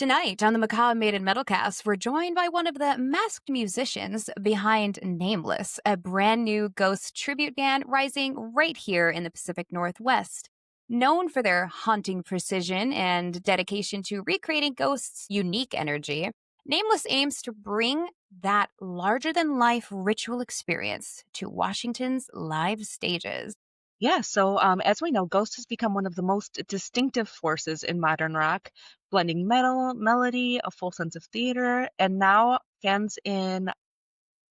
Tonight on the Macabre Maiden Metalcast, we're joined by one of the masked musicians behind Nameless, a brand new ghost tribute band rising right here in the Pacific Northwest. Known for their haunting precision and dedication to recreating ghosts' unique energy, Nameless aims to bring that larger than life ritual experience to Washington's live stages. As we know, Ghost has become one of the most distinctive forces in modern rock, blending metal, melody, a full sense of theater, and now fans in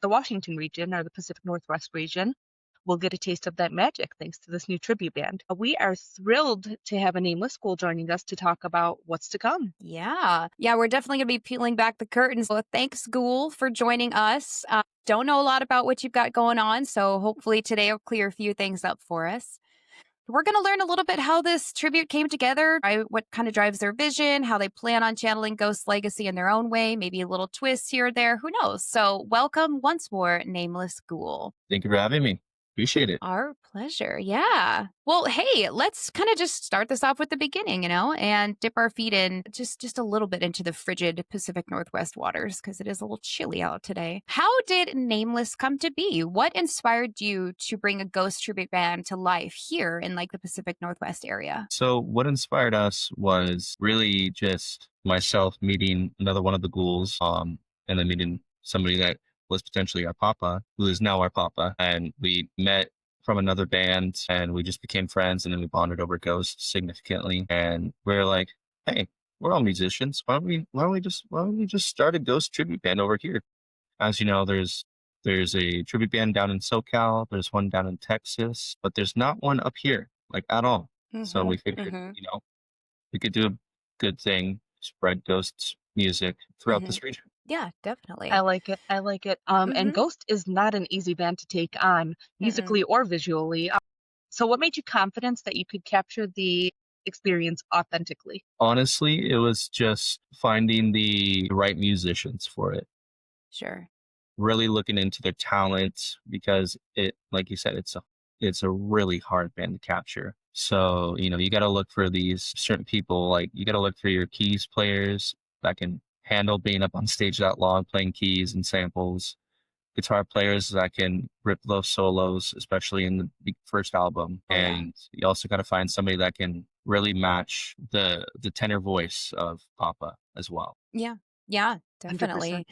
the Washington region or the Pacific Northwest region will get a taste of that magic thanks to this new tribute band. We are thrilled to have a Nameless Ghoul joining us to talk about what's to come. Yeah, we're definitely going to be peeling back the curtains. So thanks, Ghoul, for joining us. Don't know a lot about what you've got going on, so hopefully today will clear a few things up for us. We're going to learn a little bit how this tribute came together, what kind of drives their vision, how they plan on channeling Ghost's legacy in their own way, maybe a little twist here or there, who knows? So welcome once more, Nameless Ghoul. Thank you for having me. Appreciate it. Our pleasure. Yeah. Well, hey, let's kind of just start this off with the beginning, and dip our feet in just a little bit into the frigid Pacific Northwest waters because it is a little chilly out today. How did Nameless come to be? What inspired you to bring a ghost tribute band to life here in like the Pacific Northwest area? So what inspired us was really just myself meeting another one of the ghouls, and then meeting somebody that was potentially our papa, who is now our papa. And we met from another band and we just became friends, and then we bonded over Ghost significantly. And we are like, hey, we're all musicians. Why don't we just start a Ghost tribute band over here? As you know, there's a tribute band down in SoCal, there's one down in Texas, but there's not one up here, like at all. So we figured, we could do a good thing, spread Ghost's music throughout this region. Yeah, definitely. I like it. And Ghost is not an easy band to take on, musically or visually. So what made you confident that you could capture the experience authentically? Honestly, it was just finding the right musicians for it. Sure. Really looking into their talent, because it, like you said, it's a really hard band to capture. So, you got to look for these certain people, like you got to look for your keys players that can handle being up on stage that long, playing keys and samples, guitar players that can rip those solos, especially in the first album. And you also got to find somebody that can really match the tenor voice of Papa as well. Yeah, definitely.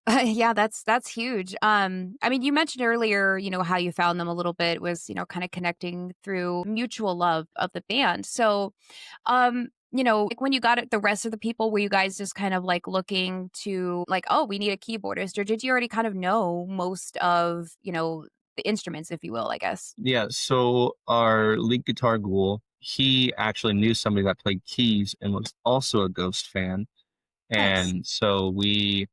100%. Yeah, that's huge. I mean, you mentioned earlier, how you found them a little bit was, kind of connecting through mutual love of the band. So, like when you got it, the rest of the people, were you guys just kind of like looking to like, oh, we need a keyboardist, or did you already kind of know most of, the instruments, if you will, I guess? Yeah. So our lead guitar Ghoul, he actually knew somebody that played keys and was also a Ghost fan. Nice. And so we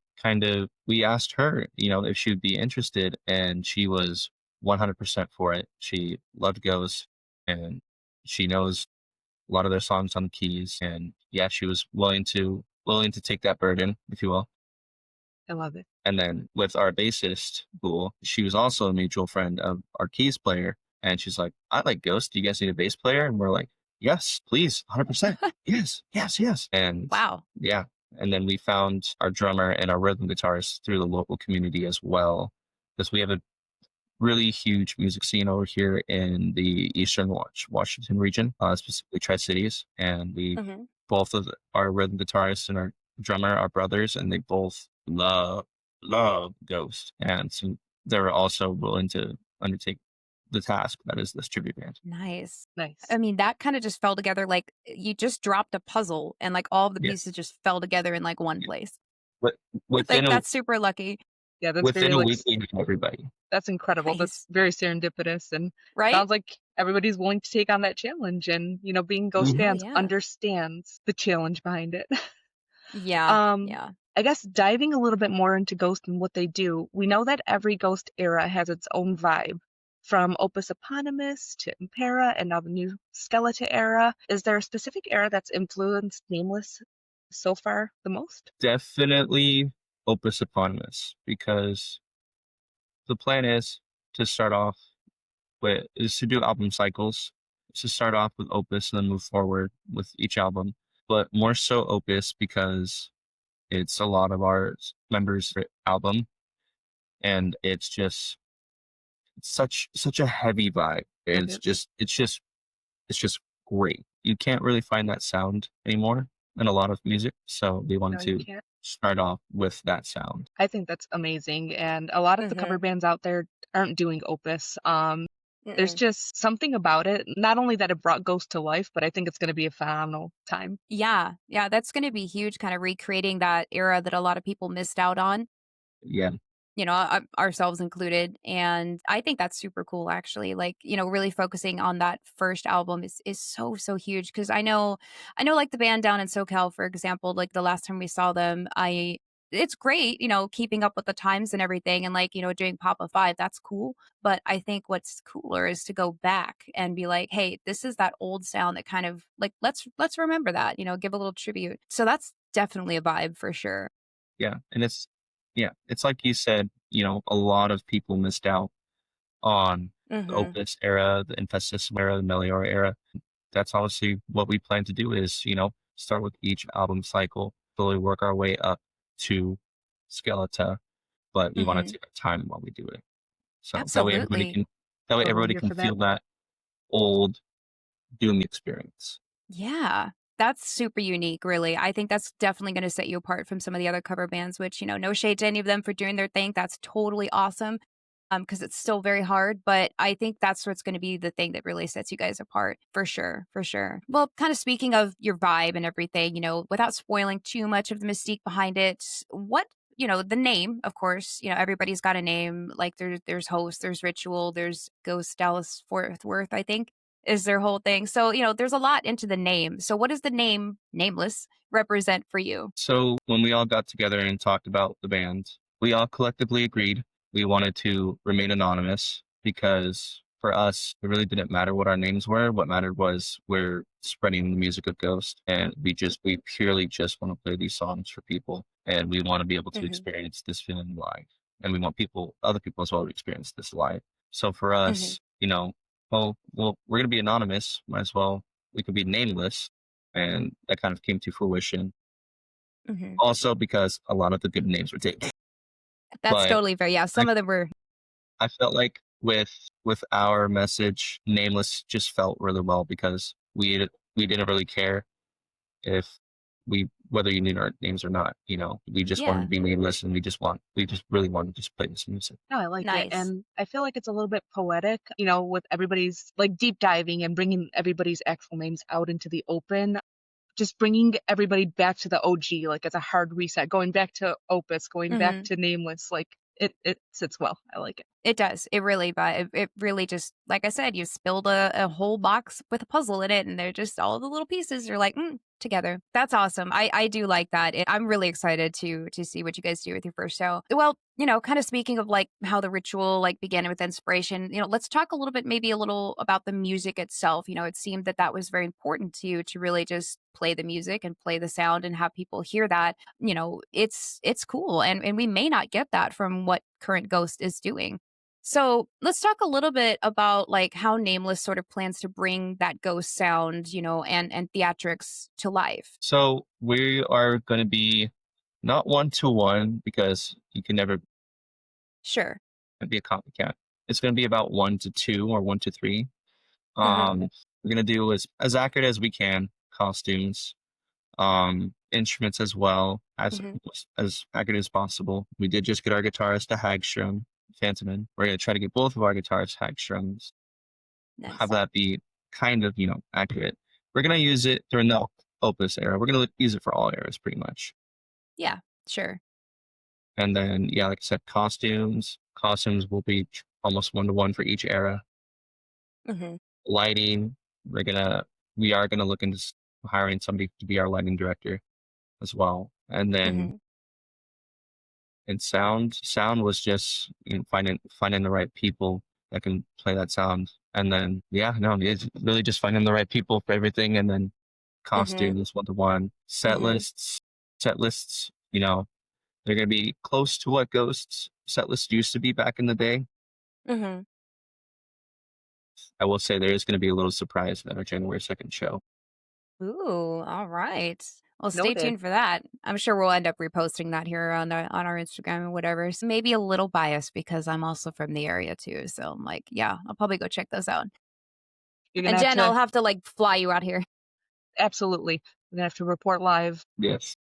asked her, if she would be interested, and she was 100% for it. She loved Ghost, and she knows a lot of their songs on the keys. And yeah, she was willing to take that burden, if you will. I love it. And then with our bassist, Ghoul, she was also a mutual friend of our keys player. And she's like, I like Ghost. Do you guys need a bass player? And we're like, yes, please, 100%. Yes, yes, yes. And Wow. yeah. And then we found our drummer and our rhythm guitarist through the local community as well, because we have a really huge music scene over here in the Eastern Washington region, specifically Tri-Cities. And both of our rhythm guitarist and our drummer are brothers, and they both love Ghost. And so they were also willing to undertake the task that is this tribute band. Nice. Nice. I mean, that kind of just fell together like you just dropped a puzzle and like all of the Yeah. pieces just fell together in like one Yeah. place. But Like that's super lucky, Yeah, that's within very a week, we knew everybody. that's incredible. That's Nice. very serendipitous, and right? sounds like everybody's willing to take on that challenge. And being Ghost Mhm. Hell fans yeah. understands the challenge behind it. Yeah. I guess diving a little bit more into Ghost and what they do, we know that every Ghost era has its own vibe. From Opus Eponymous to Impera and now the new Skeleton era. Is there a specific era that's influenced Nameless so far the most? Definitely Opus Eponymous, because the plan is to start off is to do album cycles, to start off with Opus and then move forward with each album. but more so Opus because it's a lot of our members' album, and it's such a heavy vibe. And Yep. it's just great. You can't really find that sound anymore in a lot of music, so we wanted No, you to can't. start off with that sound. I think that's amazing, and a lot of the cover Mhm. bands out there aren't doing Opus. There's Mm-mm. just something about it, not only that it brought Ghost to life, but I think it's gonna be a phenomenal time. Yeah, yeah, that's gonna be huge, kind of recreating that era that a lot of people missed out on, Yeah, ourselves included. And I think that's super cool, actually. Like, really focusing on that first album is so so huge because I know, like the band down in SoCal, for example. Like the last time we saw them, I it's great, keeping up with the times and everything, and like doing Papa Five. That's cool. But I think what's cooler is to go back and be like, hey, this is that old sound that kind of like let's remember that, give a little tribute. So that's definitely a vibe for sure. yeah, and it's like you said, a lot of people missed out on the Hmm. Opus era, the Infestus era, the Melior era. That's obviously what we plan to do is, start with each album cycle, slowly work our way up to Skeleton, but we want to Hmm. take our time while we do it. So Absolutely. that way Totally everybody here can for that. feel that old Doom experience. Yeah. That's super unique, really. I think that's definitely going to set you apart from some of the other cover bands, which, no shade to any of them for doing their thing. That's totally awesome. Because it's still very hard, but I think that's what's going to be the thing that really sets you guys apart for sure, for sure. Well, kind of speaking of your vibe and everything, without spoiling too much of the mystique behind it, what the name, of course, everybody's got a name. Like there's host, there's ritual, there's Ghost Dallas Fort Worth, I think is their whole thing. So, there's a lot into the name. So what does the name Nameless represent for you? So when we all got together and talked about the band, we all collectively agreed we wanted to remain anonymous because for us, it really didn't matter what our names were. What mattered was we're spreading the music of Ghost, and we purely just want to play these songs for people, and we want to be able to Hmm. experience this feeling live, and we want other people as well to experience this live. So for Hmm. us, well, we're gonna be anonymous. Might as well we could be nameless, and that kind of came to fruition Hmm. also because a lot of the good names were taken. That's But totally fair. Yeah, I some of them were. I felt like with our message, Nameless just felt really well because we didn't really care if we whether you knew our names or not. We just wanted to Yeah. be nameless, and we just really wanted to just play this music. No, I like it, Nice. and I feel like it's a little bit poetic, with everybody's, like, deep diving and bringing everybody's actual names out into the open, just bringing everybody back to the OG, like, it's a hard reset, going back to Opus, going back Mhm. to Nameless, like, it sits well. I like it. It does. It really but it really just like I said, you spilled a whole box with a puzzle in it, and they're just all the little pieces are like, together. That's awesome. I do like that. I'm really excited to see what you guys do with your first show. Well, kind of speaking of like how the ritual like began with inspiration, let's talk a little bit, maybe a little about the music itself. It seemed that that was very important to you to really just play the music and play the sound and have people hear that. It's cool, and we may not get that from what current Ghost is doing. So let's talk a little bit about like how Nameless sort of plans to bring that ghost sound, and theatrics to life. So we are going to be not one to one because you can never Sure. be a copycat. It's going to be about 1 to 2 or 1 to 3. Hmm. We're going to do as accurate as we can costumes, instruments as well Hmm. as accurate as possible. We did just get our guitarist to Hagstrom, Phantomin. We're gonna try to get both of our guitars Hagstroms, have Nice. that be kind of accurate. We're gonna use it during the Opus era. We're gonna use it for all eras pretty much. Yeah, sure. And then yeah, like I said, costumes will be almost 1 to 1 for each era. Hmm. Lighting, we are gonna look into hiring somebody to be our lighting director as well. And then Hmm. and sound was just finding the right people that can play that sound, and then yeah, no, it's really just finding the right people for everything, and then Hmm. costumes 1 to 1, Hmm. set lists, they're gonna be close to what Ghosts set lists used to be back in the day. Hmm. I will say there is gonna be a little surprise at our January 2nd show. Ooh, all right. Well, stay Noted. tuned for that. I'm sure we'll end up reposting that here on our Instagram or whatever. So maybe a little biased because I'm also from the area too. So I'm like, yeah, I'll probably go check those out. You're gonna And have Jen, to I'll have to like fly you out here. absolutely. You're gonna have to report live. Yes.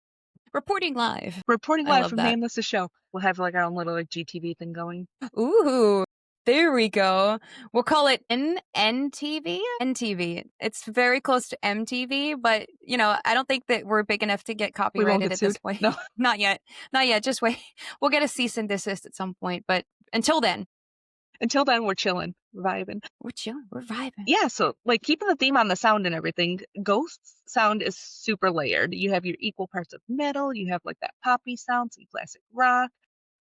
Reporting live. Reporting I live love from that. Nameless' show. We'll have like our own little like GTV thing going. Ooh, there we go. We'll call it NTV. NTV. It's very close to MTV, but I don't think that we're big enough to get We won't copyrighted get at this sued. point. No. Not yet. Not yet. Just wait. We'll get a cease and desist at some point, but until then, Until then, we're chilling, vibing. we're chilling. We're vibing. Yeah, so like keeping the theme on the sound and everything, Ghost's sound is super layered. You have your equal parts of metal, you have like that poppy sound, some classic rock.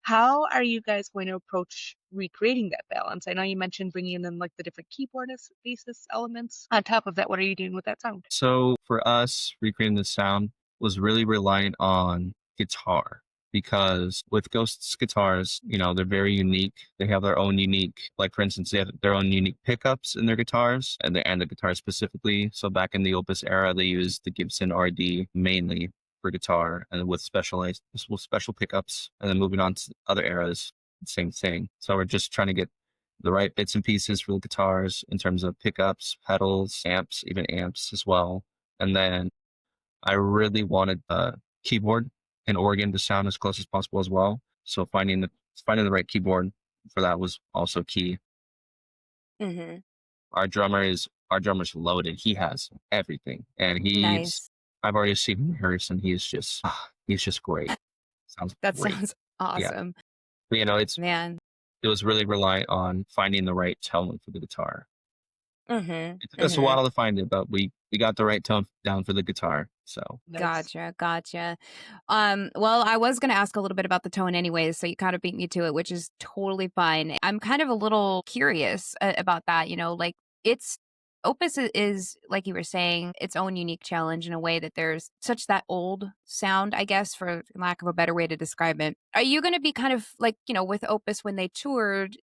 How are you guys going to approach recreating that balance? I know you mentioned bringing in like the different keyboard basis elements. On top of that, what are you doing with that sound? So for us, recreating the sound was really reliant on guitar because with Ghost's guitars, they're very unique. They have their own unique, like for instance, they have their own unique pickups in their guitars and the guitar specifically. So back in the Opus era, they used the Gibson RD mainly for guitar and with special pickups. And then moving on to other eras, same thing. So we're just trying to get the right bits and pieces for the guitars in terms of pickups, pedals, amps, even amps as well. And then I really wanted a keyboard and organ to sound as close as possible as well. So finding the right keyboard for that was also key. Mm-hmm. Our drummer's loaded. He has everything, and Nice. I've already seen him rehearse, and he's just great. Sounds That great. sounds Yeah, awesome. but, Man. it was really reliant on finding the right tone for the guitar. Mm-hmm. It took us a Mm-hmm. while to find it, but we got the right tone down for the guitar. So Nice. Gotcha. Well, I was gonna ask a little bit about the tone anyways, so you kind of beat me to it, which is totally fine. I'm kind of a little curious about that, like it's is like you were saying, its own unique challenge in a way that there's such that old sound, I guess, for lack of a better way to describe it. Are you going to be kind of like, with Opus when they toured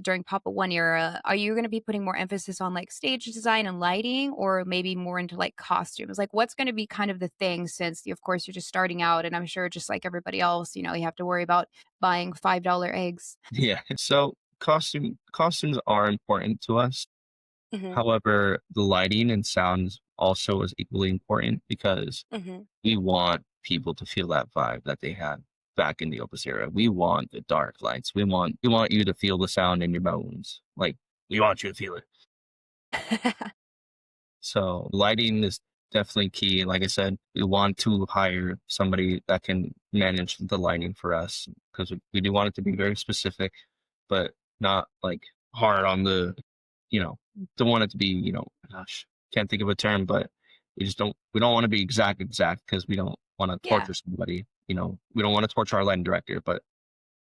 during Papa One era, are you going to be putting more emphasis on like stage design and lighting or maybe more into like costumes? Like what's going to be kind of the thing since of course you're just starting out and I'm sure just like everybody else, you have to worry about buying $5 eggs. yeah. So costumes are important to us. Hmm. However, the lighting and sounds also is equally important because Hmm. we want people to feel that vibe that they had back in the Opus era. We want the dark lights. We want you to feel the sound in your bones. Like we want you to feel it. So lighting is definitely key. Like I said, we want to hire somebody that can manage the lighting for us because we do want it to be very specific, but not like hard on you know, don't want it to be, gosh, can't think of a term, but we don't want to be exact because we don't want to Yeah. torture somebody. We don't want to torture our lighting director, but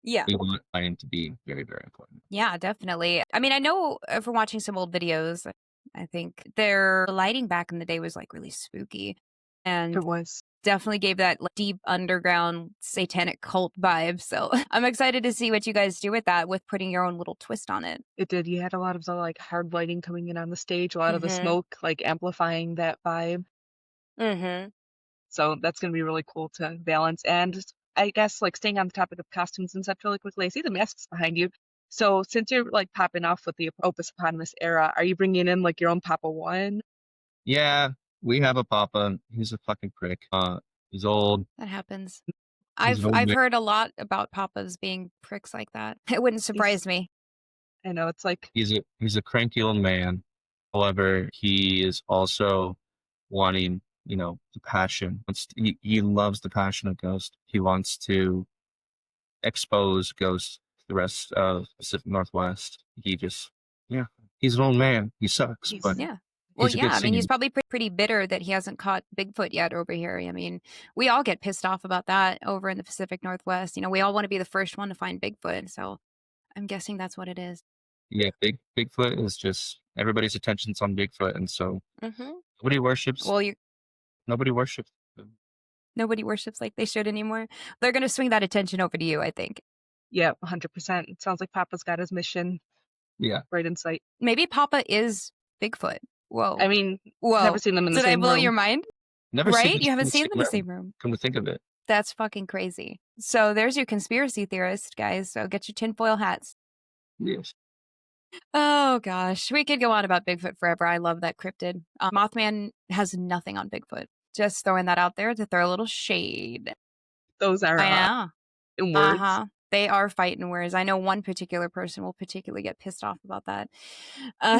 Yeah. we want lighting to be very, very important. Yeah, definitely. I mean, I know from watching some old videos, I think their lighting back in the day was like really spooky It and was. definitely gave that like, deep underground satanic cult vibe. So I'm excited to see what you guys do with that, with putting your own little twist on it. It did. You had a lot of the like hard lighting coming in on the stage, a lot of the Hmm. smoke like amplifying that vibe. Hmm. So that's going to be really cool to balance. And I guess like staying on the topic of costumes and stuff really quickly, I see the masks behind you. So since you're like popping off with the Opus Eponymous era, are you bringing in like your own Papa One? Yeah, we have a papa. He's a fucking prick. He's old. That happens. He's an I've old I've man. heard a lot about papas being pricks like that. It wouldn't He's, surprise me. I know it's like He's a cranky old man. However, he is also wanting, the passion. He loves the passion of Ghost. He wants to expose Ghost to the rest of Pacific Northwest. Yeah, he's an old man. He sucks, but he's Yeah. Well, he's a yeah. good I mean, singer. he's probably pretty bitter that he hasn't caught Bigfoot yet over here. I mean, we all get pissed off about that over in the Pacific Northwest. We all want to be the first one to find Bigfoot. So I'm guessing that's what it is. Yeah, Bigfoot is just everybody's attention's on Bigfoot, and so Mm-hmm. nobody worships. Well, Nobody worships him. nobody worships like they should anymore. They're going to swing that attention over to you, I think. yeah, 100%. It sounds like Papa's got his mission Yeah. right in sight. Maybe Papa is Bigfoot. Whoa. I mean, never Whoa. seen them in the Did I same blow room. your mind? Never seen Right? them You in haven't the seen same them in the room. same room. Come to think of it. That's fucking crazy. So there's your conspiracy theorist, guys. So get your tinfoil hats. Yes. Oh gosh, we could go on about Bigfoot forever. I love that cryptid. Mothman has nothing on Bigfoot. Just throwing that out there to throw a little shade. Those are I know. in Uh words. huh. They are fighting words. I know one particular person will particularly get pissed off about that.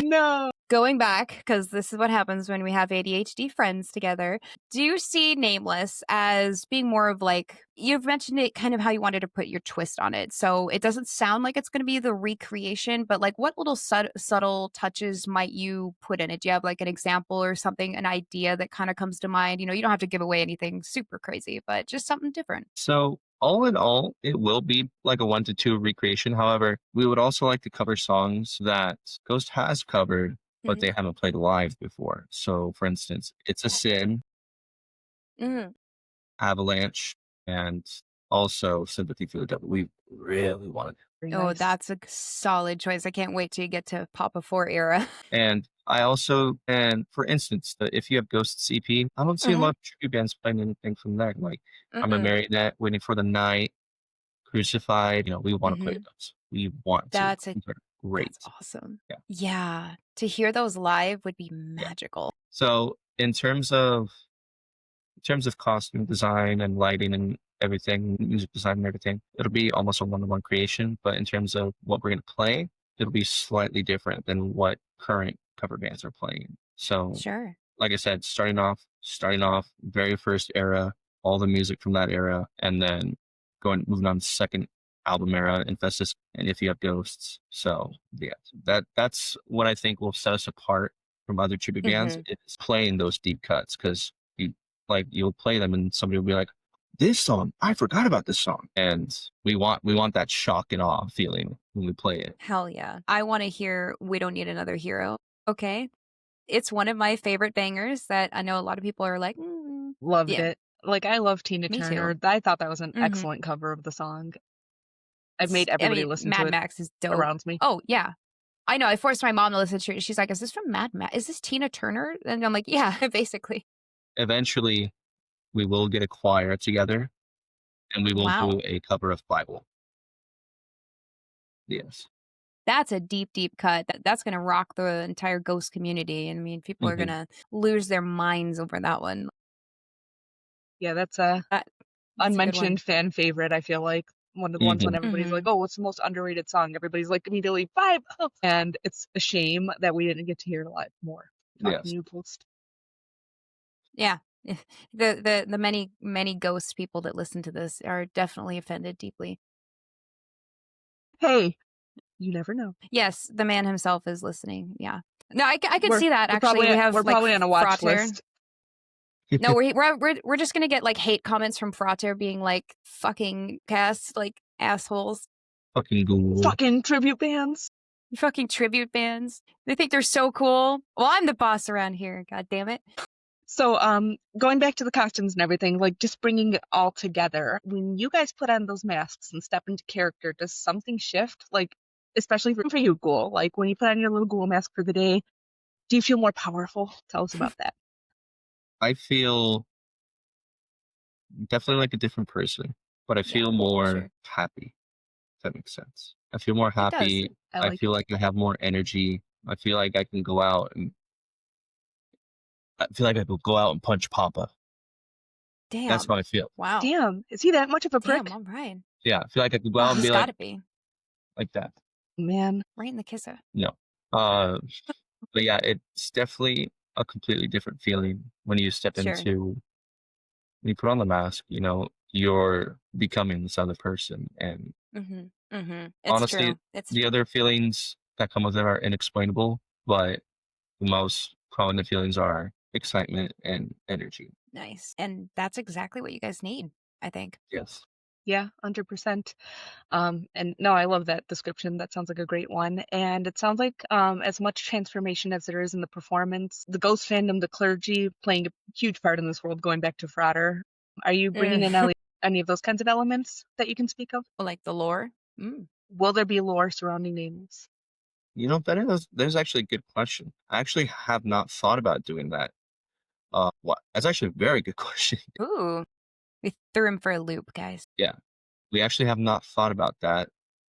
No. Going back, because this is what happens when we have ADHD friends together. Do you see Nameless as being more of like, you've mentioned it kind of how you wanted to put your twist on it. So it doesn't sound like it's going to be the recreation, but like what little subtle touches might you put in it? Do you have like an example or something, an idea that kind of comes to mind? You don't have to give away anything super crazy, but just something different. So all in all, it will be like a 1 to 2 recreation. However, we would also like to cover songs that Ghost has covered, but they haven't played live before. So, for instance, It's a Sin, Mm. Avalanche, and also Sympathy for the Devil. We really wanted. Very Oh, nice. that's a solid choice. I can't wait till you get to Papa 4 era. And I also, and for instance, if you have Ghost CP, I don't see a lot of tribute bands playing anything from that. Like, I'm a Mm-mm. Marionette, Waiting for the Night, Crucified. We want to play Mhm. those. We want to. That's These are great. That's awesome. Yeah. Yeah. To hear those live would be magical. So in terms of costume design and lighting and everything, music design and everything, it'll be almost a one-to-one creation. But in terms of what we're going to play, it'll be slightly different than what current cover bands are playing. So, Sure. like I said, starting off, very first era, all the music from that era, and then moving on to second album era, Infestus, and If You Have Ghosts. So yeah, that's what I think will set us apart from other tribute bands is playing those deep cuts because you'll play them and somebody will be like, "This song, I forgot about this song," and we want that shock and awe feeling when we play it. Hell yeah. I want to hear We Don't Need Another Hero. Okay. It's one of my favorite bangers that I know a lot of people are like, Loved yeah, it. Like, I love Tina me Turner. too. I thought that was an Mhm. excellent cover of the song. I've made I everybody mean, listen to Mad it Max is dope. around me. Oh, yeah. I know. I forced my mom to listen to it. She's like, is this from Mad Max? Is this Tina Turner? And I'm like, yeah, basically. Eventually, we will get a choir together and we will Wow. do a cover of Bible. Yes. That's a deep, deep cut. That's going to rock the entire Ghost community. I mean, people are going Mhm. to lose their minds over that one. Yeah, that's a That's a good one. unmentioned fan favorite, I feel like. One of the ones when everybody's like, oh, what's the most underrated song? Everybody's like immediately Bible. And it's a shame that we didn't get to hear it live more. Talking Yes. you post. Yeah. The many ghost people that listen to this are definitely offended deeply. Hey, you never know. Yes, the man himself is listening. Yeah. No, I can We're- see that we're actually. probably- We have we're like probably on a watch Frater. list. No, we're just gonna get like hate comments from Frater being like fucking cast like assholes, Fucking Ghoul. Fucking tribute bands. fucking tribute bands. They think they're so cool. Well, I'm the boss around here. God damn it. So, going back to the costumes and everything, like just bringing it all together. When you guys put on those masks and step into character, does something shift? Like, especially for you, Ghoul. Like when you put on your little Ghoul mask for the day, do you feel more powerful? Tell us about that. I feel definitely like a different person, but I feel more sure. happy. If that makes sense. I feel more It does. happy. I feel like I have more energy. I feel like I can go out and I feel like I could go out and punch Papa. Damn. That's how I feel. Wow. Damn, is he that much of a prick? Damn, all right. Yeah, I feel like I could go out and He's be gotta be. like that. Man, Right in the kisser. No. But yeah, it's definitely a completely different feeling when you step Sure. into when you put on the mask, you're becoming this other person. And It's honestly, true. It's the other feelings that come with it are inexplainable, but the most prominent feelings are excitement and energy. nice. And that's exactly what you guys need, I think. Yes. yeah, 100%. And no, I love that description. That sounds like a great one. And it sounds like as much transformation as there is in the performance, the ghost fandom, the clergy playing a huge part in this world, going back to Frater. Are you bringing in any of those kinds of elements that you can speak of? Like the lore? Will there be lore surrounding Nameless? There's actually a good question. I actually have not thought about doing that. What? That's actually a very good question. Ooh, we threw him for a loop, guys. Yeah, we actually have not thought about that.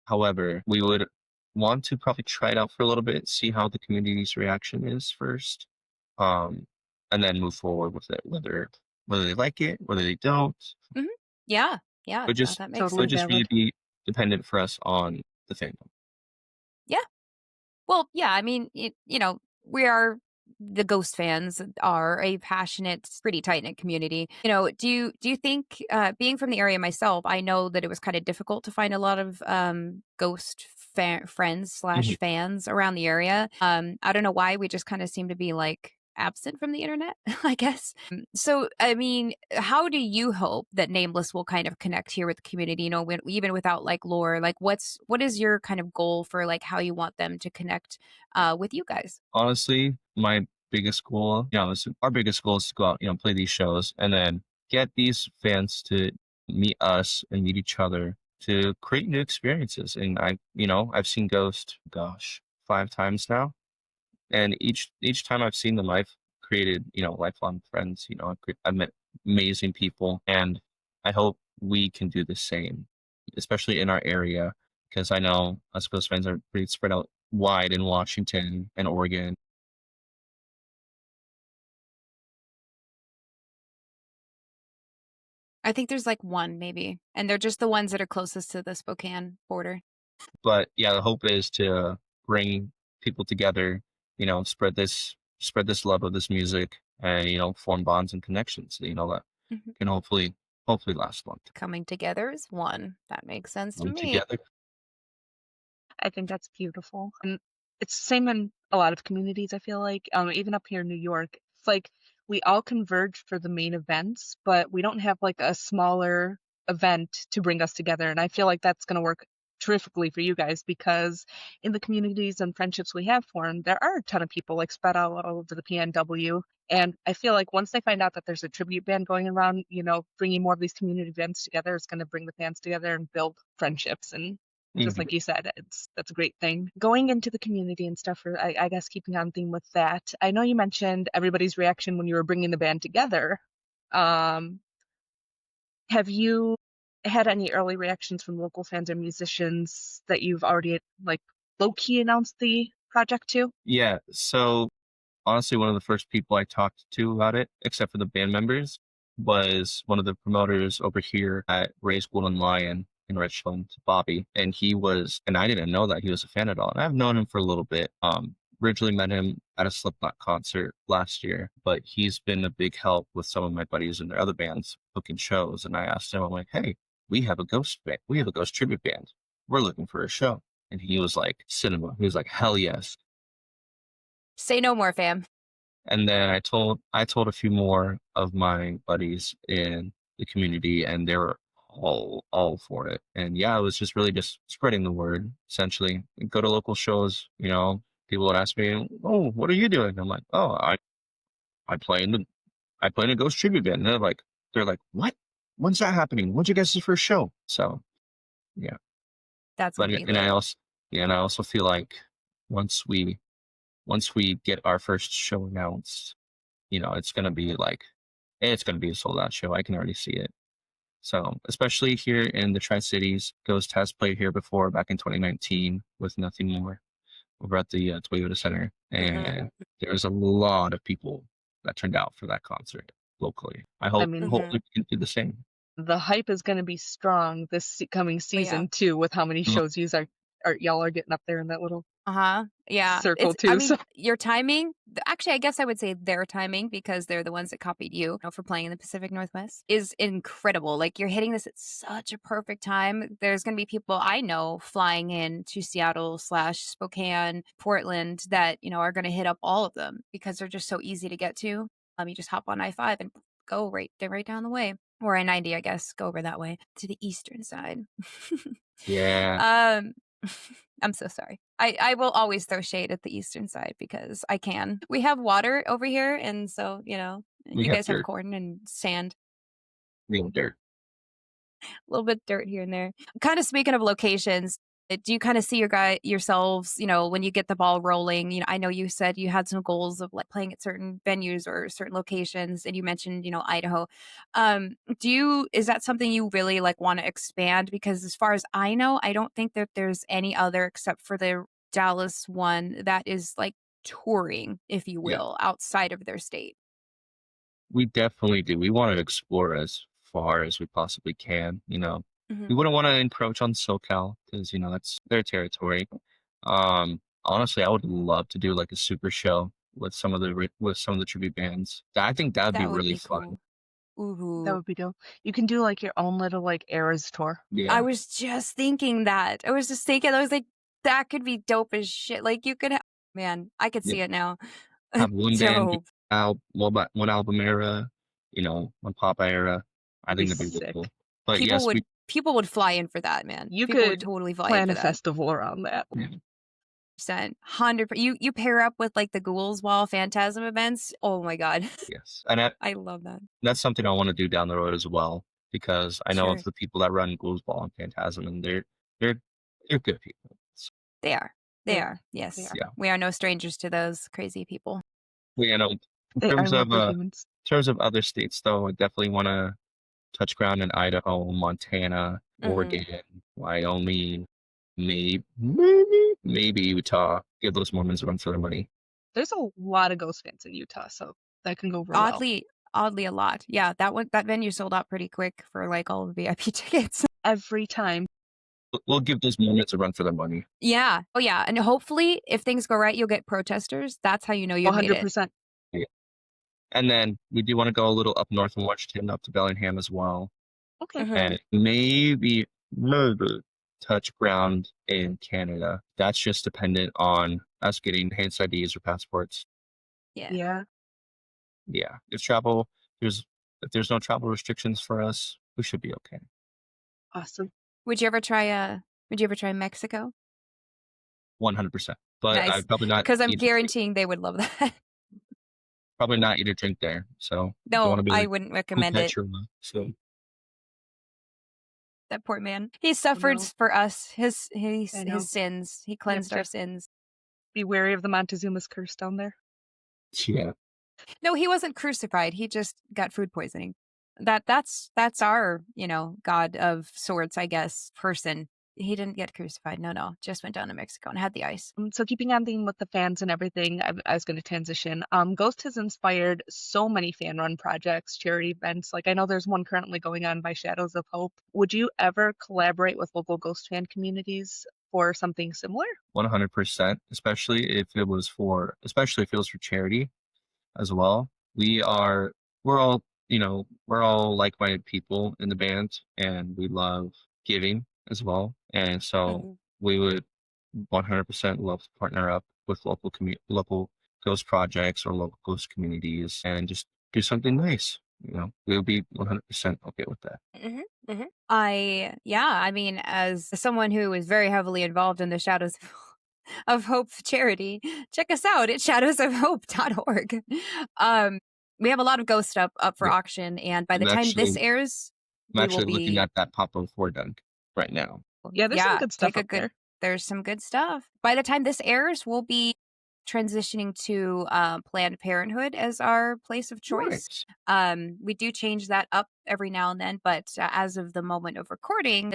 However, we would want to probably try it out for a little bit, see how the community's reaction is first, um, and then move forward with it, whether they like it, whether they don't. Hmm. Yeah, yeah, But no, just that makes it Totally would sense. just really valid. be dependent for us on the fandom. Yeah. Well, yeah, I mean, we are the Ghost fans are a passionate, pretty tight knit community. Do you think, being from the area myself, I know that it was kind of difficult to find a lot of Ghost friends Mhm. slash fans around the area. I don't know why we just kind of seem to be like absent from the internet, I guess. So, I mean, how do you hope that Nameless will kind of connect here with the community? Even without like lore, like what is your kind of goal for like how you want them to connect with you guys? Honestly, my biggest goal, our biggest goal is to go out, play these shows and then get these fans to meet us and meet each other to create new experiences. And I've seen Ghost, gosh, 5 times now. And each time I've seen them, I've created, lifelong friends. I've met amazing people, and I hope we can do the same, especially in our area, because I know us Ghost fans are pretty spread out wide in Washington and Oregon. I think there's like one maybe, and they're just the ones that are closest to the Spokane border. But yeah, the hope is to bring people together, spread this love of this music, and form bonds and connections. That Mhm. can hopefully last long time. Coming together is one. That makes sense to Come me. together. I think that's beautiful. And it's the same in a lot of communities, I feel like. Even up here in New York, it's like we all converge for the main events, but we don't have like a smaller event to bring us together. And I feel like that's going to work terrifically for you guys because in the communities and friendships we have formed, there are a ton of people like spread out all over the PNW. And I feel like once they find out that there's a tribute band going around, bringing more of these community events together is going to bring the fans together and build friendships. And just Mhm. like you said, that's a great thing. Going into the community and stuff, or I guess keeping on theme with that. I know you mentioned everybody's reaction when you were bringing the band together. Um, have you had any early reactions from local fans or musicians that you've already like low key announced the project to? Yeah. So honestly, one of the first people I talked to about it, except for the band members, was one of the promoters over here at Ray's Golden Lion in Richland, Bobby. And I didn't know that he was a fan at all. And I've known him for a little bit. Originally met him at a Slipknot concert last year, but he's been a big help with some of my buddies and their other bands booking shows. And I asked him, I'm like, hey, we have a ghost band. We have a ghost tribute band. We're looking for a show. And he was like, cinema. He was like, hell yes. Say no more, fam. And then I told a few more of my buddies in the community, and they were all for it. And yeah, it was just really just spreading the word essentially. Go to local shows, people would ask me, "Oh, what are you doing?" I'm like, "Oh, I play in the I play in a ghost tribute band." And they're like, "What? When's that happening? When's your guys' first show?" So yeah, That's but gonna be and I lit. also yeah, and I also feel like once we once we get our first show announced, it's gonna be like it's gonna be a sold out show. I can already see it. So, especially here in the Tri Cities, Ghost has played here before back in 2019 with Nothing More over at the Toyota Center, Hmm. and there was a lot of people that turned out for that concert locally. I I hope mean, Hmm. hopefully we can do the same. the hype is going to be strong this coming Oh yeah. season too, with how many Mhm. shows are y'all are getting up there in that little Uh-huh. Yeah. circle I too. mean, So your timing, actually, I guess I would say their timing because they're the ones that copied you, for playing in the Pacific Northwest is incredible. Like you're hitting this at such a perfect time. There's going to be people I know flying in to Seattle slash Spokane, Portland that, are going to hit up all of them because they're just so easy to get to. You just hop on I-5 and go right down the way. Or I-90, I guess, go over that way to the eastern side. Yeah, um, I'm so sorry. I will always throw shade at the eastern side because I can. We have water over here, and so, we you have guys have dirt, corn and sand, real dirt. a little bit dirt here and there. Kind of speaking of locations, Do you kind of see yourselves, when you get the ball rolling? I know you said you had some goals of like playing at certain venues or certain locations, and you mentioned, Idaho. Is that something you really like want to expand? Because as far as I know, I don't think that there's any other except for the Dallas one that is like touring, if you Yeah, will, outside of their state. we definitely do. We want to explore as far as we possibly can. Hmm. We wouldn't want to encroach on SoCal because that's their territory. Honestly, I would love to do like a super show with some of the tribute bands. I think that would be That would really be fun. cool. That Ooh. would be dope. You can do like your own little like eras tour. I Yeah, was just thinking that. I was like, that could be dope as shit. Like you could man, I could yeah. see it now. Have one band, Dope. one album era, one pop era. I That'd be think that'd be really sick. cool. But yes, we People would fly in for that, man. You People would could totally fly in plan for a that. festival around that. yeah, 100. You pair up with like the Ghouls Wall Phantasm events. Oh my god. yes, and I love that. that's something I want to do down the road as well because I know of Sure. the people that run Ghouls Ball and Phantasm, and they're they're good people. So, They are. They They are. are. They Yes. are. yeah, We are no strangers to those crazy people. in They are terms of lovely humans. other states though, I definitely want to touch ground in Idaho, Montana, Hmm. Oregon, Wyoming, maybe Utah. Give those Mormons a run for their money. There's a lot of ghost fans in Utah, so that can go real well. Oddly a lot. Yeah, that venue sold out pretty quick for like all the VIP tickets. Every time. We'll give those Mormons a run for their money. Yeah. Oh yeah. And hopefully if things go right, you'll get protesters. That's how you know you've made it. 100%. Yeah. And then we do want to go a little up north in Washington, up to Bellingham as well. Okay. Hmm. And maybe touch ground in Canada. That's just dependent on us getting Hanes IDs or passports. Yeah. Yeah. Yeah. There's if there's no travel restrictions for us, we should be okay. Awesome. Would you ever try Mexico? 100%. But Nice. I'd probably not Because I'm eat a drink, guaranteeing they would love that. probably not eat a drink there. So don't want No, to be I like wouldn't who recommend it. Petra. So That poor man. He I suffered know. for us. I know. His sins. He You have cleansed our to sins. be wary of the Montezuma's curse down there. yeah. No, he wasn't crucified. He just got food poisoning. That's our, God of sorts, I guess, person. He didn't get crucified. No. Just went down to Mexico and had the ice. So keeping on theme with the fans and everything, I was going to transition. Ghost has inspired so many fan-run projects, charity events. Like I know there's one currently going on by Shadows of Hope. Would you ever collaborate with local ghost fan communities for something similar? 100%, especially if it was for charity as well. We're all, we're all like-minded people in the band and we love giving as well. And so Hmm. we would 100% love to partner up with local ghost projects or local ghost communities and just do something nice. We would be 100% okay with that. Hmm. Hmm. I mean, as someone who is very heavily involved in the Shadows of Hope charity, check us out at shadowsofhope.org. Um, we have a lot of ghost up for Yeah. auction, and by the I'm time this actually airs, I'm we will actually looking be. at that pop of Four Dunk right now. Yeah, there's some good stuff take a up good. there. There's some good stuff. By the time this airs, we'll be transitioning to Planned Parenthood as our place of choice. Nice. We do change that up every now and then, but as of the moment of recording,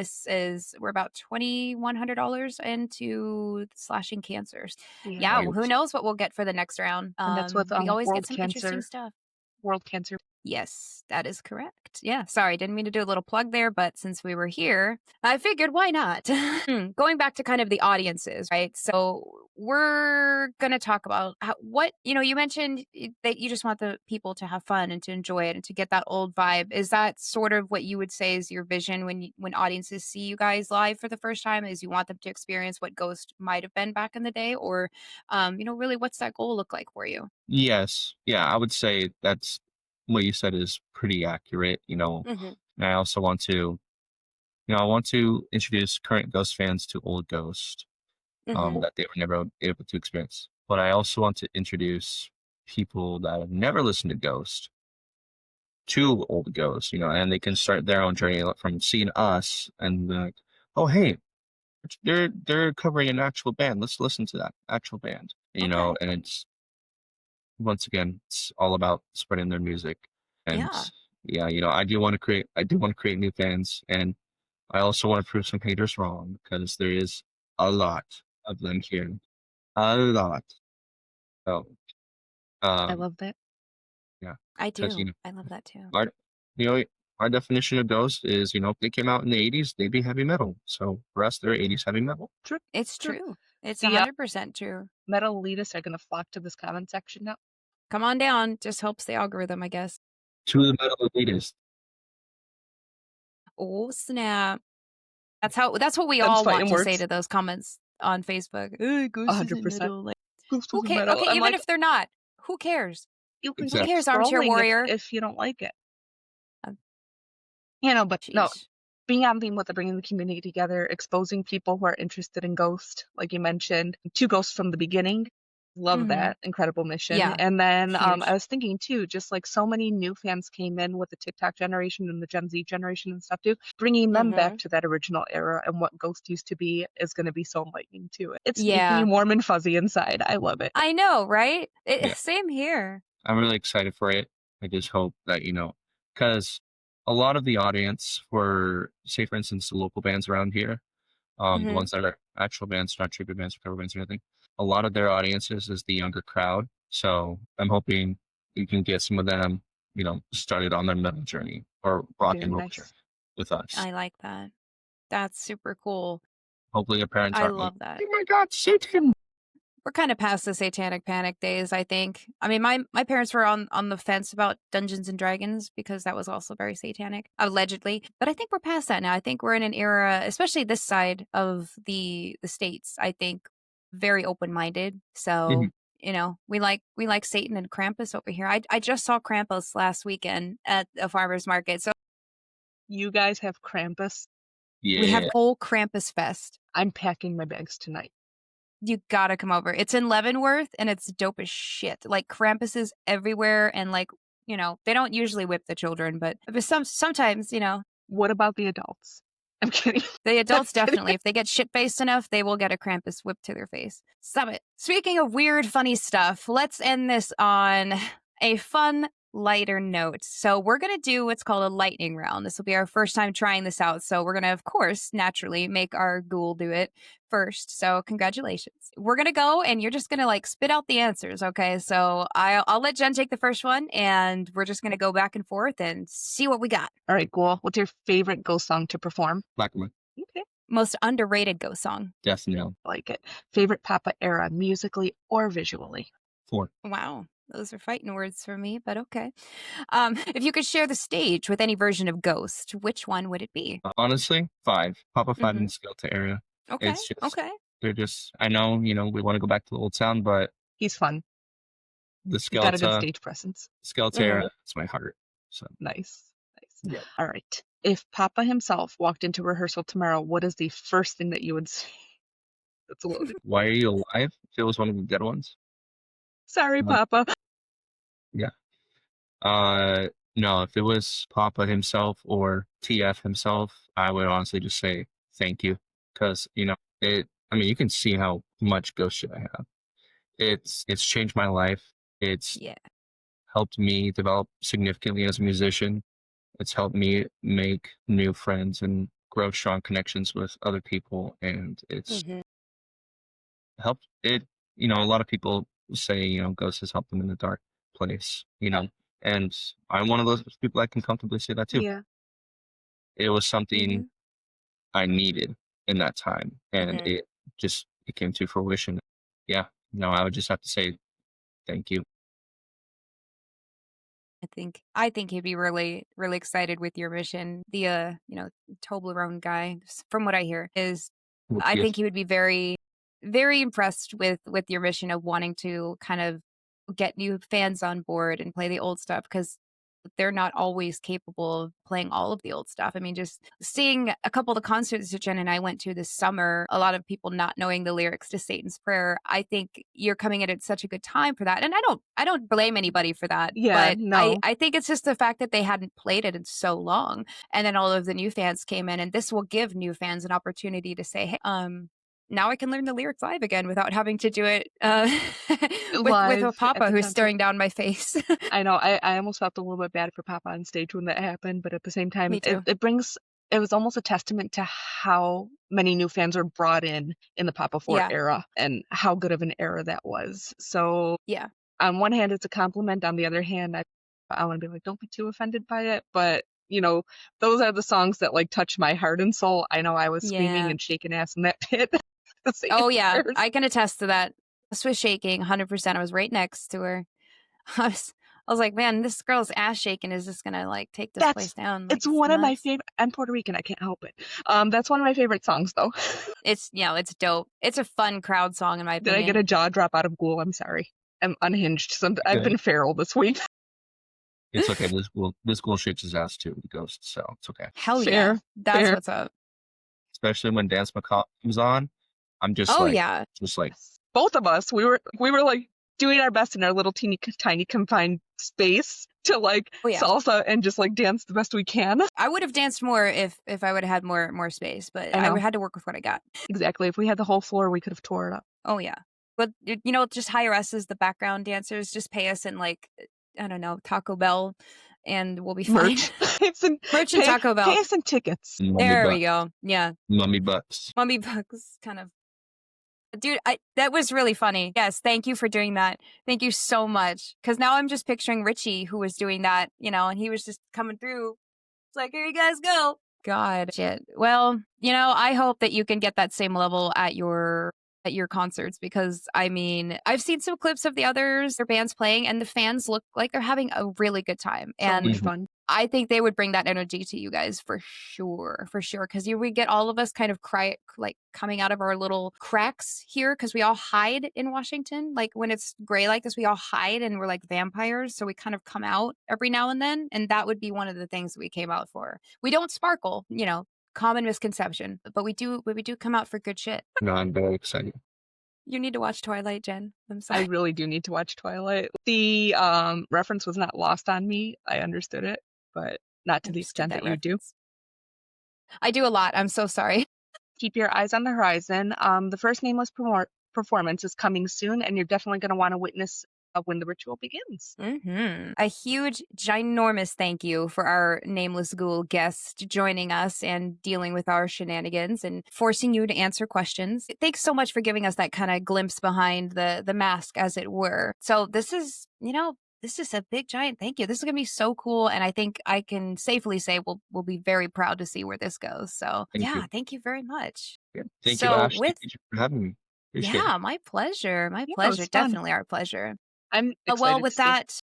we're about $2,100 into slashing cancers. Yeah, well, who Nice. knows what we'll get for the next round? And that's with We always get World some interesting stuff. Cancer. Yes, that is correct. Yeah, sorry, didn't mean to do a little plug there, but since we were here, I figured why not? Going back to kind of the audiences, right? So we're going to talk about you mentioned that you just want the people to have fun and to enjoy it and to get that old vibe. Is that sort of what you would say is your vision when audiences see you guys live for the first time, is you want them to experience what Ghost might have been back in the day? Or, really, what's that goal look like for you? Yes. Yeah, I would say that's what you said is pretty accurate. Hmm. And I also want to, I want to introduce current Ghost fans to old Ghost, Hmm. that they were never able to experience. But I also want to introduce people that have never listened to Ghost to old Ghost, and they can start their own journey from seeing us and be like, oh, hey, they're covering an actual band. Let's listen to that actual band, Okay. and it's once again, it's all about spreading their music. And Yeah. yeah, I do want to create new fans, and I also want to prove some haters wrong because there is a lot of them here, a lot. So, I um, love that. yeah, I because do. I love that too. our, you know, our definition of Ghost is, if they came out in the '80s, they'd be heavy metal. So for us, they're '80s heavy metal. True. It's True. true. It's The 100% true. metal elitists are going to flock to this comment section now. Come on down. Just helps the algorithm, I guess. To the metal elitists, Oh, snap. That's what we Them's all want fighting to say words. to those comments on Facebook. "Hey, Ghost isn't 100%. metal." Like, Ghost who is cares? metal. Okay, I'm even like, if they're not, who cares? you can Who keep exactly. cares, armchair scrolling warrior? if you don't like it. Uh, But no, Sheesh. being on theme with the bringing the community together, exposing people who are interested in Ghost, like you mentioned, to Ghost from the beginning. Love Mm-hmm. that incredible mission. Yeah, And then huge. I was thinking too, just like so many new fans came in with the TikTok generation and the Gen Z generation and stuff too, bringing them Mm-hmm. back to that original era and what Ghost used to be is going to be so enlightening too. It's making Yeah, me warm and fuzzy inside. I love it. I know, right? Yeah, Same here. I'm really excited for it. I just hope that, because a lot of the audience for, say, for instance, the local bands around here, the Mm-hmm. ones that are actual bands, not tribute bands or cover bands or anything, a lot of their audiences is the younger crowd. So I'm hoping you can get some of them, started on their metal journey or rock Very and roll journey nice. with us. I like that. That's super cool. Hopefully their parents I aren't like, love that. oh my God, Satan. We're kind of past the satanic panic days, I think. I mean, my parents were on the fence about Dungeons and Dragons because that was also very satanic, allegedly. But I think we're past that now. I think we're in an era, especially this side of the states. I think very open minded. So Mhm. we like Satan and Krampus over here. I just saw Krampus last weekend at a farmer's market. So You guys have Krampus. we have Yeah. whole Krampus fest. I'm packing my bags tonight. You gotta come over. It's in Leavenworth and it's dope as shit. Like Krampus is everywhere and they don't usually whip the children, but sometimes, What about the adults? I'm kidding. the I'm adults kidding. definitely, if they get shit faced enough, they will get a Krampus whipped to their face. Stop it. Speaking of weird, funny stuff, let's end this on a fun, lighter note. So we're gonna do what's called a lightning round. This will be our first time trying this out. So we're gonna, of course, naturally make our ghoul do it first. So congratulations. We're gonna go and you're just gonna spit out the answers. Okay. So I'll let Jen take the first one and we're just gonna go back and forth and see what we got. All right, Ghoul. What's your favorite Ghost song to perform? Black and white. Okay, Most underrated ghost song. Death Nail. I like it. Favorite Papa era, musically or visually? 4. Wow. Those are fighting words for me, but okay. If you could share the stage with any version of Ghost, which one would it be? Honestly, 5. Papa 5 Mm-hmm. in Skeleton area. Okay. It's just, Okay. they're just, I know, we want to go back to the old sound, but He's fun. the He's got a good Skeleton, stage presence. Skeleton Mm-hmm. area, it's my heart. So, Nice. Nice. yeah. All right. If Papa himself walked into rehearsal tomorrow, what is the first thing that you would say? That's loaded. Why are you alive? If it was one of the dead ones. Sorry, Uh, Papa. yeah. No, if it was Papa himself or TF himself, I would honestly just say thank you. Because, you can see how much ghost shit I have. It's changed my life. It's Yeah. helped me develop significantly as a musician. It's helped me make new friends and grow strong connections with other people. And it's Mm-hmm. helped it, a lot of people say, ghosts has helped them in the dark place, and I'm one of those people that can comfortably say that too. Yeah. It was something Mm-hmm. I needed in that time, and Mm-hmm. it came to fruition. Yeah, no, I would just have to say thank you. I think he'd be really, really excited with your mission. The Toblerone guy, from what I hear, is With I TF. think he would be very, very impressed with your mission of wanting to kind of get new fans on board and play the old stuff because they're not always capable of playing all of the old stuff. I mean, just seeing a couple of the concerts that Jen and I went to this summer, a lot of people not knowing the lyrics to Satan's Prayer. I think you're coming in at such a good time for that. And I don't blame anybody for that. Yeah, But no. I think it's just the fact that they hadn't played it in so long. And then all of the new fans came in, and this will give new fans an opportunity to say, hey, now I can learn the lyrics live again without having to do it with a Live at papa the who's concert. staring down my face. I know. I almost felt a little bit bad for Papa on stage when that happened, but at the same time, Me too. it was almost a testament to how many new fans are brought in the Papa 4 Yeah. era and how good of an era that was. So Yeah. on one hand, it's a compliment. On the other hand, I want to be like, don't be too offended by it. But, those are the songs that like touch my heart and soul. I know I was screaming Yeah. and shaking ass in that pit. Oh, yeah. I can attest to that. This was shaking 100%. I was right next to her. I was like, man, this girl's ass shaking is just going to like take this place down. Like, It's one of my nuts. favorite. I'm Puerto Rican. I can't help it. That's one of my favorite songs, though. It's, it's dope. It's a fun crowd song, in my Did opinion. I get a jaw drop out of Ghoul? I'm sorry. I'm unhinged. I've been feral this week. It's okay. This Ghoul shakes his ass too, the ghost. So it's okay. Hell Fair, yeah. That's fair. what's up. Especially when Dance Macabre comes on, I'm just Yeah. just like Both of us, we were like doing our best in our little teeny tiny confined space to like salsa and just like dance the best we can. I would have danced more if I would have had more space, but I had to work with what I got. Exactly. If we had the whole floor, we could have tore it up. Oh yeah. But just hire us as the background dancers. Just pay us in like, I don't know, Taco Bell, and we'll be fine. Merch and Taco Bell. Pay us in tickets. There we go. Yeah. Mummy bucks. Mummy bucks, kind of. Dude, that was really funny. Yes, thank you for doing that. Thank you so much. Because now I'm just picturing Richie, who was doing that, and he was just coming through. It's like, here you guys go. God, shit. Well, I hope that you can get that same level at your concerts, because I mean, I've seen some clips of their bands playing, and the fans look like they're having a really good time. And so much fun. I think they would bring that energy to you guys for sure, because we get all of us kind of coming out of our little cracks here, because we all hide in Washington. Like when it's gray like this, we all hide and we're like vampires. So we kind of come out every now and then. And that would be one of the things that we came out for. We don't sparkle, common misconception, but we do come out for good shit. No, I'm very excited. You need to watch Twilight, Jen. I'm sorry. I really do need to watch Twilight. The reference was not lost on me. I understood it, but not to the extent that you do. I do a lot. I'm so sorry. Keep your eyes on the horizon. The first Nameless performance is coming soon, and you're definitely going to want to witness when the ritual begins. Mm-hmm. A huge, ginormous thank you for our Nameless Ghoul guest joining us and dealing with our shenanigans and forcing you to answer questions. Thanks so much for giving us that kind of glimpse behind the mask, as it were. So this is a big, giant thank you. This is going to be so cool. And I think I can safely say we'll be very proud to see where this goes. So thank you very much. Yeah. Thank you, Ashley. Thank you for having me. Appreciate it. My pleasure. My pleasure. Definitely our pleasure. I'm excited. Well, with that,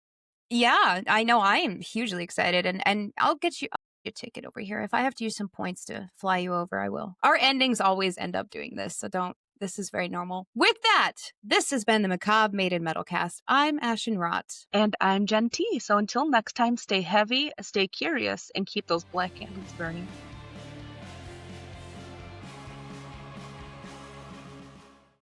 I know I am hugely excited, and I'll get you a ticket over here. If I have to use some points to fly you over, I will. Our endings always end up doing this, so don't. This is very normal. With that, this has been the Macabre Maiden Metalcast. I'm Ashen Rot. And I'm Jenn T. So until next time, stay heavy, stay curious, and keep those black candles burning.